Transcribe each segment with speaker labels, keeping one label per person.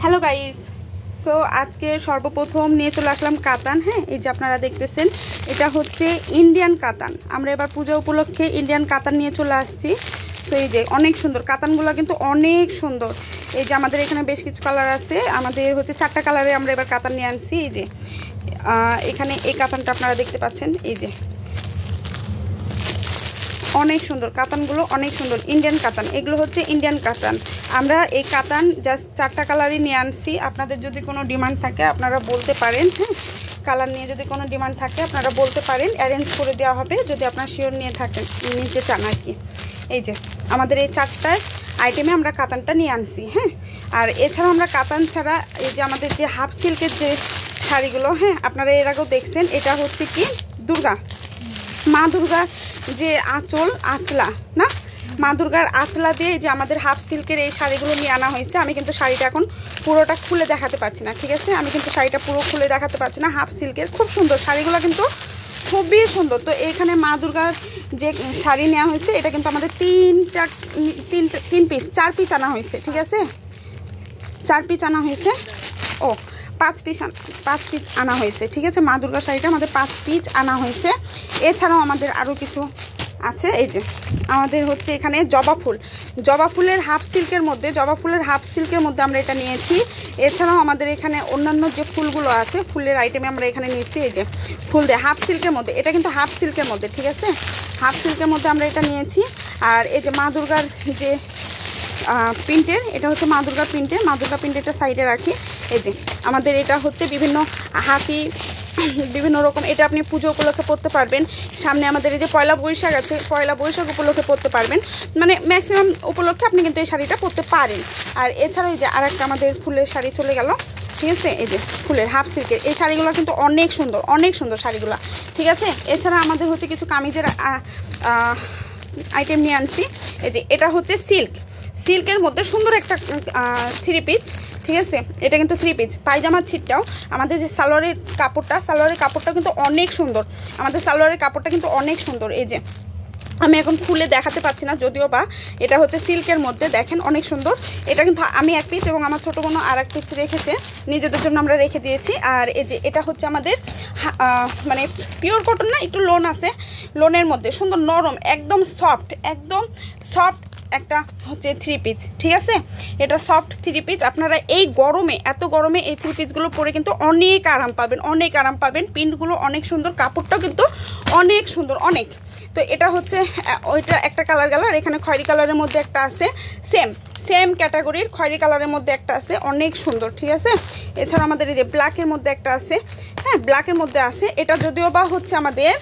Speaker 1: Hello guys, so আজকে সর্বপ্রথম নিয়ে চলে আসলাম কাতান। হ্যাঁ, এই যে আপনারা দেখতেছেন এটা হচ্ছে ইন্ডিয়ান কাতান। আমরা এবার পূজা উপলক্ষে ইন্ডিয়ান কাতান নিয়ে চলে আসছি। তো এই যে অনেক সুন্দর কাতানগুলো, কিন্তু অনেক সুন্দর। এই যে আমাদের এখানে বেশ কিছু কালার আছে, আমাদের হচ্ছে 4টা কালারে আমরা এবার কাতান নিয়ে আনছি। এই যে এখানে এই কাতানটা আপনারা দেখতে পাচ্ছেন, এই যে অনেক সুন্দর কাতানগুলো, অনেক সুন্দর ইন্ডিয়ান কাতান। এগুলো হচ্ছে ইন্ডিয়ান কাতান। আমরা এই কাতান জাস্ট 4টা কালারই নিয়ে আনছি। আপনাদের যদি কোনো ডিমান্ড থাকে আপনারা বলতে পারেন। হ্যাঁ, কালার নিয়ে যদি কোনো ডিমান্ড থাকে আপনারা বলতে পারেন, অ্যারেঞ্জ করে দেওয়া হবে যদি আপনারা শিওর নিয়ে থাকেন, নিতে চান আর কি। এই যে আমাদের এই 4টা আইটেমে আমরা কাতানটা নিয়ে আনছি। হ্যাঁ, আর এছাড়াও আমরা কাতান ছাড়া এই যে আমাদের যে হাফ সিল্কের যে শাড়িগুলো, হ্যাঁ আপনারা এর আগেও দেখছেন, এটা হচ্ছে কি দুর্গা মা দুর্গা যে আঁচল আঁচলা না, মা দুর্গার আঁচলা দিয়ে যে আমাদের হাফ সিল্কের এই শাড়িগুলো নিয়ে আনা হয়েছে। আমি কিন্তু শাড়িটা এখন পুরোটা খুলে দেখাতে পারছি না, ঠিক আছে? আমি কিন্তু শাড়িটা পুরো খুলে দেখাতে পারছি না। হাফ সিল্কের খুব সুন্দর শাড়িগুলো, কিন্তু খুবই সুন্দর। তো এইখানে মা দুর্গার যে শাড়ি নেওয়া হয়েছে, এটা কিন্তু আমাদের 4 পিস আনা হয়েছে, ঠিক আছে? 4 পিস আনা হয়েছে, ও 5 পিস আনা হয়েছে, ঠিক আছে? মা দুর্গা শাড়িটা আমাদের 5 পিস আনা হয়েছে। এছাড়াও আমাদের আরও কিছু আছে। এই যে আমাদের হচ্ছে এখানে জবা ফুলের হাফ সিল্কের মধ্যে আমরা এটা নিয়েছি। এছাড়াও আমাদের এখানে অন্যান্য যে ফুলগুলো আছে, ফুলের আইটেমে আমরা এখানে নিয়েছি। এই যে ফুল দিয়ে হাফ সিল্কের মধ্যে, এটা কিন্তু হাফ সিল্কের মধ্যে, ঠিক আছে? হাফ সিল্কের মধ্যে আমরা এটা নিয়েছি। আর এই যে মা দুর্গার যে প্রিন্টের, এটা হচ্ছে মা দুর্গা প্রিন্টেরটা সাইডে রাখি। এই যে আমাদের এটা হচ্ছে বিভিন্ন হাতি, বিভিন্ন রকম, এটা আপনি পুজো উপলক্ষে পরতে পারবেন। সামনে আমাদের এই যে পয়লা বৈশাখ আছে, পয়লা বৈশাখ উপলক্ষে পরতে পারবেন, মানে ম্যাক্সিমাম উপলক্ষে আপনি কিন্তু এই শাড়িটা পরতে পারেন। আর এছাড়াও এই যে আর একটা আমাদের ফুলের শাড়ি চলে গেল, ঠিক আছে? এই যে ফুলের হাফ সিল্কের এই শাড়িগুলো কিন্তু অনেক সুন্দর শাড়িগুলো, ঠিক আছে? এছাড়া আমাদের হচ্ছে কিছু কামিজের আইটেম নিয়ে আনছি। এই যে এটা হচ্ছে সিল্কের মধ্যে সুন্দর একটা 3 পিস, ঠিক আছে? এটা কিন্তু 3 পিস। পায়জামার ছিটটাও আমাদের যে সালোয়ারের কাপড়টা কিন্তু অনেক সুন্দর। আমাদের সালোয়ারের কাপড়টা কিন্তু অনেক সুন্দর। এই যে আমি এখন খুলে দেখাতে পাচ্ছি না, যদিও বা এটা হচ্ছে সিল্কের মধ্যে, দেখেন অনেক সুন্দর। এটা কিন্তু আমি 1 পিস এবং আমার ছোটো বোনও আর 1 পিস রেখেছে, নিজেদের জন্য আমরা রেখে দিয়েছি। আর এই যে এটা হচ্ছে আমাদের মানে পিওর কটন না, একটু লোন আছে, লোনের মধ্যে সুন্দর নরম, একদম সফট একটা হচ্ছে 3 পিস, ঠিক আছে? এটা সফট 3 পিস। আপনারা এই গরমে, এত গরমে এই 3 পিসগুলো পরে কিন্তু অনেক আরাম পাবেন। প্রিন্টগুলো অনেক সুন্দর, কাপড়টাও কিন্তু অনেক সুন্দর, অনেক। তো এটা হচ্ছে ওইটা একটা কালার গেল, আর এখানে খয়েরি কালারের মধ্যে একটা আছে, সেম ক্যাটাগরির খয়েরি কালারের মধ্যে একটা আছে, অনেক সুন্দর, ঠিক আছে? এছাড়া আমাদের এই যে ব্ল্যাকের মধ্যে একটা আছে, হ্যাঁ ব্ল্যাকের মধ্যে আছে। এটা যদিও বা হচ্ছে আমাদের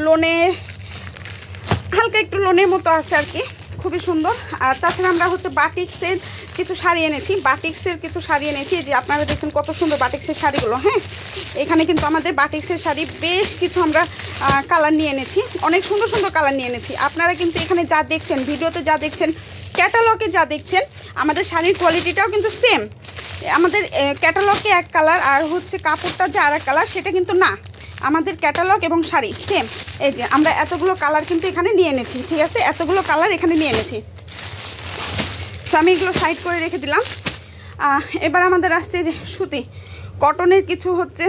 Speaker 1: লোনে, হালকা একটু লোনের মতো আছে আর কি, খুবই সুন্দর। আর তাছাড়া আমরা হচ্ছে বাটিক্সের কিছু শাড়ি এনেছি। যে আপনারা দেখুন কত সুন্দর বাটিক্সের শাড়িগুলো। হ্যাঁ, এখানে কিন্তু আমাদের বাটিক্সের শাড়ি বেশ কিছু আমরা কালার নিয়ে এনেছি, অনেক সুন্দর কালার নিয়ে এনেছি। আপনারা কিন্তু এখানে যা দেখছেন, ভিডিওতে যা দেখছেন, ক্যাটালগে যা দেখছেন, আমাদের শাড়ির কোয়ালিটিটাও কিন্তু সেম। আমাদের ক্যাটালগে এক কালার আর হচ্ছে কাপড়টা যে আর এক কালার, সেটা কিন্তু না, আমাদের ক্যাটালগ এবং শাড়ি সেম। এই যে আমরা এতগুলো কালার কিন্তু এখানে নিয়ে এনেছি, ঠিক আছে? এতগুলো কালার এখানে নিয়ে এনেছি। তো আমি এগুলো সাইড করে রেখে দিলাম। এবার আমাদের আসছে যে সুতি কটনের কিছু হচ্ছে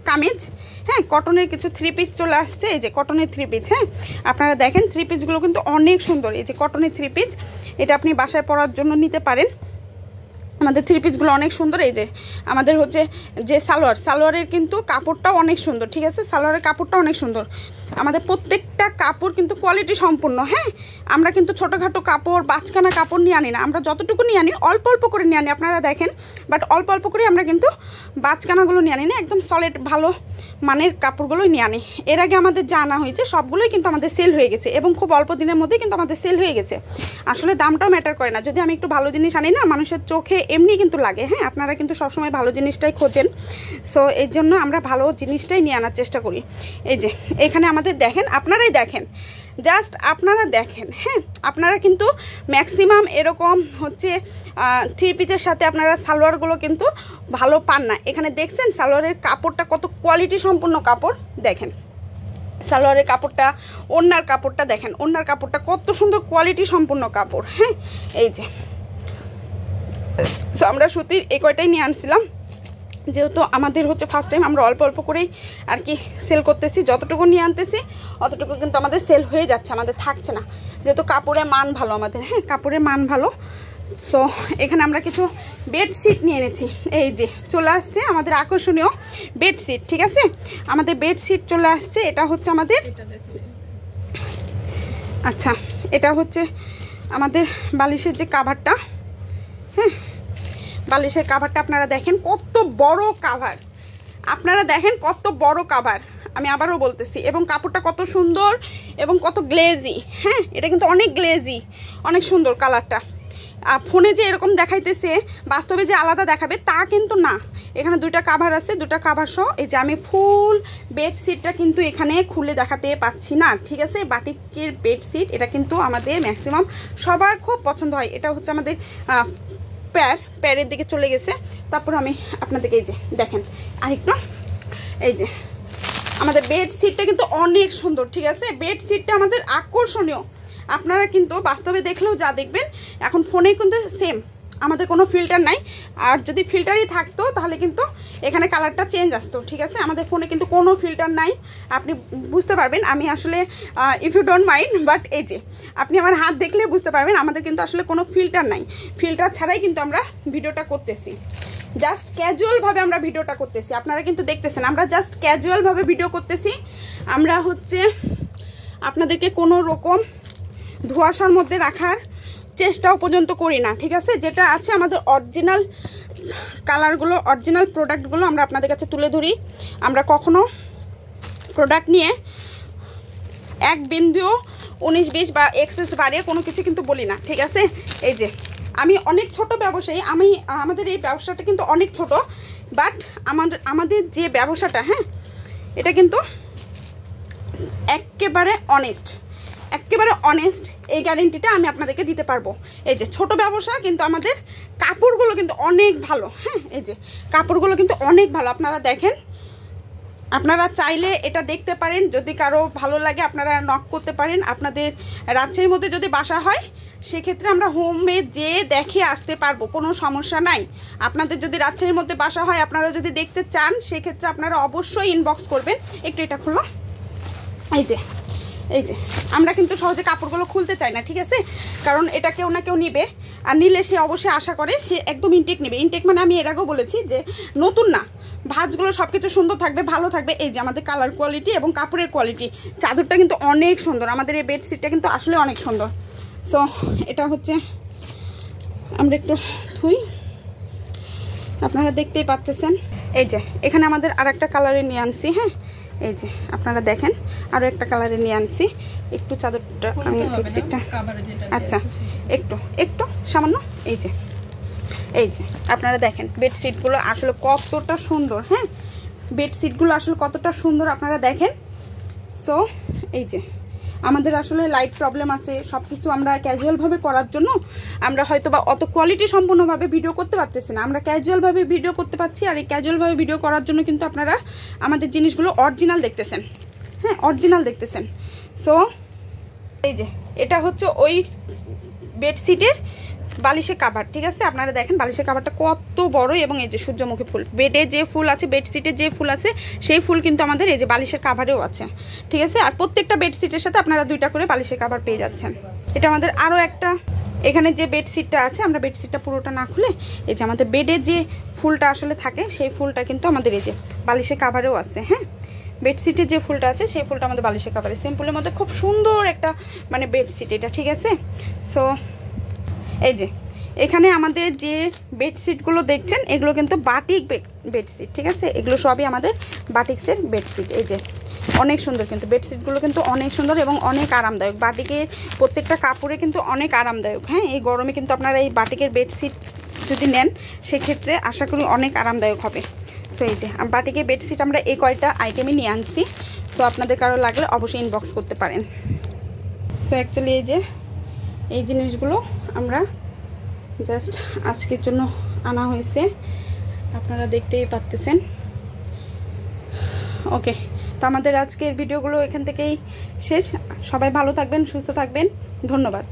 Speaker 1: কামিজ, হ্যাঁ কটনের কিছু 3 পিস চলে আসছে। এই যে কটনের 3 পিস, হ্যাঁ আপনারা দেখেন 3 পিসগুলো কিন্তু অনেক সুন্দর। এই যে কটনের 3 পিস, এটা আপনি বাসায় পরার জন্য নিতে পারেন। আমাদের 3 পিসগুলো অনেক সুন্দর। এই যে আমাদের হচ্ছে যে সালোয়ারের কিন্তু কাপড়টাও অনেক সুন্দর, ঠিক আছে? সালোয়ারের কাপড়টা অনেক সুন্দর। আমাদের প্রত্যেকটা কাপড় কিন্তু কোয়ালিটি সম্পূর্ণ। হ্যাঁ, আমরা কিন্তু ছোটোখাটো কাপড়, বাঁচকানা কাপড় নিয়ে আনি না, আমরা যতটুকু নিয়ে আনি অল্প করে নিয়ে আনি, আপনারা দেখেন। বাট অল্প করে আমরা কিন্তু বাঁচকানাগুলো নিয়ে আনি না, একদম সলিড ভালো মানের কাপড়গুলোই নিয়ে আনি। এর আগে আমাদের যা আনা হয়েছে সবগুলোই কিন্তু আমাদের সেল হয়ে গেছে, এবং খুব অল্প দিনের মধ্যেই কিন্তু আমাদের সেল হয়ে গেছে। আসলে দামটাও ম্যাটার করে না, যদি আমি একটু ভালো জিনিস আনি না, মানুষের চোখে এমনি কিন্তু লাগে। হ্যাঁ, আপনারা কিন্তু সবসময় ভালো জিনিসটাই খোঁজেন, সো এর জন্য আমরা ভালো জিনিসটাই নিয়ে আনার চেষ্টা করি। এই যে এখানে আমাদের দেখেন, আপনারাই দেখেন, জাস্ট আপনারা দেখেন। হ্যাঁ, আপনারা কিন্তু ম্যাক্সিমাম এরকম হচ্ছে 3 পিসের সাথে আপনারা সালোয়ারগুলো কিন্তু ভালো পান না। এখানে দেখছেন সালোয়ারের কাপড়টা কত কোয়ালিটি সম্পূর্ণ কাপড়, দেখেন সালোয়ারের কাপড়টা, ওড়নার কাপড়টা দেখেন, ওড়নার কাপড়টা কত সুন্দর কোয়ালিটি সম্পূর্ণ কাপড়। হ্যাঁ, এই যে সো আমরা সুতির এই কয়টাই নিয়ে আনছিলাম, যেহেতু আমাদের হচ্ছে ফার্স্ট টাইম, আমরা অল্প অল্প করেই আর কি সেল করতেছি। যতটুকু নিয়ে আনতেছি অতটুকু কিন্তু আমাদের সেল হয়ে যাচ্ছে, আমাদের থাকছে না, যেহেতু কাপড়ের মান ভালো আমাদের। হ্যাঁ, কাপড়ের মান ভালো। সো এখানে আমরা কিছু বেডশিট নিয়ে এনেছি। এই যে চলে আসছে আমাদের আকর্ষণীয় বেডশিট, ঠিক আছে, আমাদের বেডশিট চলে আসছে। এটা হচ্ছে আমাদের, আচ্ছা এটা হচ্ছে আমাদের বালিশের যে কাভারটা। হ্যাঁ, বালিশের কাভারটা আপনারা দেখেন কত বড় কাভার, আপনারা দেখেন কত বড় কাভার, আমি আবারও বলতেছি। এবং কাপড়টা কত সুন্দর এবং কত গ্লেজি। হ্যাঁ, এটা কিন্তু অনেক গ্লেজি, অনেক সুন্দর কালারটা। আর ফোনে যে এরকম দেখাইতেছে, বাস্তবে যে আলাদা দেখাবে তা কিন্তু না। এখানে দুইটা কাভার আছে, দুটা কাভার সহ। এই যে আমি ফুল বেডশিটটা কিন্তু এখানে খুলে দেখাতে পাচ্ছি না, ঠিক আছে। বাটিকের বেডশিট এটা কিন্তু আমাদের ম্যাক্সিমাম সবার খুব পছন্দ হয়। এটা হচ্ছে আমাদের প্যারের দিকে চলে গেছে। তারপর আমি আপনাদেরকে এই যে দেখেন আরেকটু, এই যে আমাদের বেডশিটটা কিন্তু অনেক সুন্দর, ঠিক আছে। বেডশিটটা আমাদের আকর্ষণীয়, আপনারা কিন্তু বাস্তবে দেখলেও যা দেখবেন, এখন ফোনে কিন্তু সেম, আমাদের কোনো ফিল্টার নাই। আর যদি ফিল্টারই থাকতো তাহলে কিন্তু এখানে কালারটা চেঞ্জ আসতো, ঠিক আছে। আমাদের ফোনে কিন্তু কোনো ফিল্টার নাই, আপনি বুঝতে পারবেন। আমি আসলে if you don't mind, but এই যে আপনি আমার হাত দেখলে বুঝতে পারবেন আমাদের কিন্তু আসলে কোনো ফিল্টার নাই। ফিল্টার ছাড়াই কিন্তু আমরা ভিডিওটা করতেছি, জাস্ট ক্যাজুয়ালভাবে আমরা ভিডিওটা করতেছি। আপনারা কিন্তু দেখতেছেন আমরা জাস্ট ক্যাজুয়ালভাবে ভিডিও করতেছি। আমরা হচ্ছে আপনাদেরকে কোনো রকম ধোঁয়াশার মধ্যে রাখার চেষ্টাও পর্যন্ত করি না, ঠিক আছে। যেটা আছে আমাদের অরিজিনাল কালারগুলো, অরিজিনাল প্রোডাক্টগুলো আমরা আপনাদের কাছে তুলে ধরি। আমরা কখনো প্রোডাক্ট নিয়ে এক বিন্দুও 19-20 বা এক্সেস বাড়িয়ে কোনো কিছু কিন্তু বলি না, ঠিক আছে। এই যে আমি অনেক ছোট ব্যবসায়ী, আমাদের এই ব্যবসাটা কিন্তু অনেক ছোট, বাট আমাদের যে ব্যবসাটা, হ্যাঁ, এটা কিন্তু একেবারে অনেস্ট, একেবারে অনেস্ট, এই গ্যারেন্টিটা আমি আপনাদেরকে দিতে পারবো। এই যে ছোট ব্যবসা, কিন্তু আমাদের কাপড়গুলো কিন্তু অনেক ভালো। হ্যাঁ, এই যে কাপড়গুলো কিন্তু অনেক ভালো, আপনারা দেখেন। আপনারা চাইলে এটা দেখতে পারেন, যদি কারো ভালো লাগে আপনারা নক করতে পারেন। আপনাদের রাজশাহীর মধ্যে যদি বাসা হয় সেক্ষেত্রে আমরা হোমে যে দেখে আসতে পারবো, কোনো সমস্যা নাই। আপনাদের যদি রাজশাহীর মধ্যে বাসা হয়, আপনারা যদি দেখতে চান, সেক্ষেত্রে আপনারা অবশ্যই ইনবক্স করবেন। একটু এটা খুলো, এই যে আমরা কিন্তু সহজে কাপড়গুলো খুলতে চাই না, ঠিক আছে, কারণ এটা কেউ না কেউ নিবে, আর নিলে সে অবশ্যই আশা করে সে একদম ইনটেক নেবে। ইনটেক মানে আমি এর আগেও বলেছি যে নতুন না, ভাঁজগুলো সব কিছু সুন্দর থাকবে, ভালো থাকবে। এই যে আমাদের কালার কোয়ালিটি এবং কাপড়ের কোয়ালিটি, চাদরটা কিন্তু অনেক সুন্দর, আমাদের এই বেডশিটটা কিন্তু আসলে অনেক সুন্দর। সো এটা হচ্ছে আমরা একটু ধুই, আপনারা দেখতেই পাচ্ছেন। এই যে এখানে আমাদের আর একটা কালারে নিয়ে আনছি। হ্যাঁ, এই যে আপনারা দেখেন আরও একটা কালারে নিয়ে আনছি। একটু চাদরটা আমি বেডশিটটা, আচ্ছা একটু সামান্য, এই যে আপনারা দেখেন বেডশিটগুলো আসলে কতটা সুন্দর। হ্যাঁ, বেডশিটগুলো আসলে কতটা সুন্দর আপনারা দেখেন। সো এই যে আমাদের আসলে লাইট প্রবলেম আছে, সব কিছু আমরা ক্যাজুয়ালভাবে করার জন্য আমরা হয়তো বা অত কোয়ালিটি সম্পূর্ণভাবে ভিডিও করতে পারতেছি না, আমরা ক্যাজুয়ালভাবে ভিডিও করতে পারছি। আর এই ক্যাজুয়ালভাবে ভিডিও করার জন্য কিন্তু আপনারা আমাদের জিনিসগুলো অরিজিনাল দেখতেছেন। হ্যাঁ, অরিজিনাল দেখতেছেন। সো এই যে এটা হচ্ছে ওই বেডশিটের বালিশের কাভার, ঠিক আছে। আপনারা দেখেন বালিশের কাভারটা কত বড়, এবং এই যে সূর্যমুখী ফুল, বেডে যে ফুল আছে, বেডশিটে যে ফুল আছে, সেই ফুল কিন্তু আমাদের এই যে বালিশের কাভারেও আছে, ঠিক আছে। আর প্রত্যেকটা বেডশিটের সাথে আপনারা 2টা করে বালিশের কাভার পেয়ে যাচ্ছেন। এটা আমাদের আরও একটা, এখানে যে বেডশিটটা আছে, আমরা বেডশিটটা পুরোটা না খুলে এই যে আমাদের বেডে যে ফুলটা আসলে থাকে, সেই ফুলটা কিন্তু আমাদের এই যে বালিশের কাভারেও আছে। হ্যাঁ, বেডশিটে যে ফুলটা আছে সেই ফুলটা আমাদের বালিশের কাভারে, সিম্পলের মধ্যে খুব সুন্দর একটা মানে বেডশিট এটা, ঠিক আছে। সো এই যে এখানে আমাদের যে বেডশিটগুলো দেখছেন এগুলো কিন্তু বাটিক বেডশিট, ঠিক আছে। এগুলো সবই আমাদের বাটিক্সের বেডশিট। এই যে অনেক সুন্দর, কিন্তু বেডশিটগুলো কিন্তু অনেক সুন্দর এবং অনেক আরামদায়ক। বাটিকের প্রত্যেকটা কাপড়ে কিন্তু অনেক আরামদায়ক। হ্যাঁ, এই গরমে কিন্তু আপনারা এই বাটিকের বেডশিট যদি নেন সেক্ষেত্রে আশা করি অনেক আরামদায়ক হবে। সো এই যে বাটিকের বেডশিট আমরা এই কয়টা আইটেমই নিয়ে আনছি। সো আপনাদের কারো লাগলে অবশ্যই ইনবক্স করতে পারেন। সো অ্যাকচুয়ালি এই যে এই জিনিসগুলো আমরা জাস্ট আজকের জন্য আনা হয়েছে, আপনারা দেখতেই পাচ্ছেন। ওকে, তো আমাদের আজকের ভিডিওগুলো এখান থেকেই শেষ। সবাই ভালো থাকবেন, সুস্থ থাকবেন, ধন্যবাদ।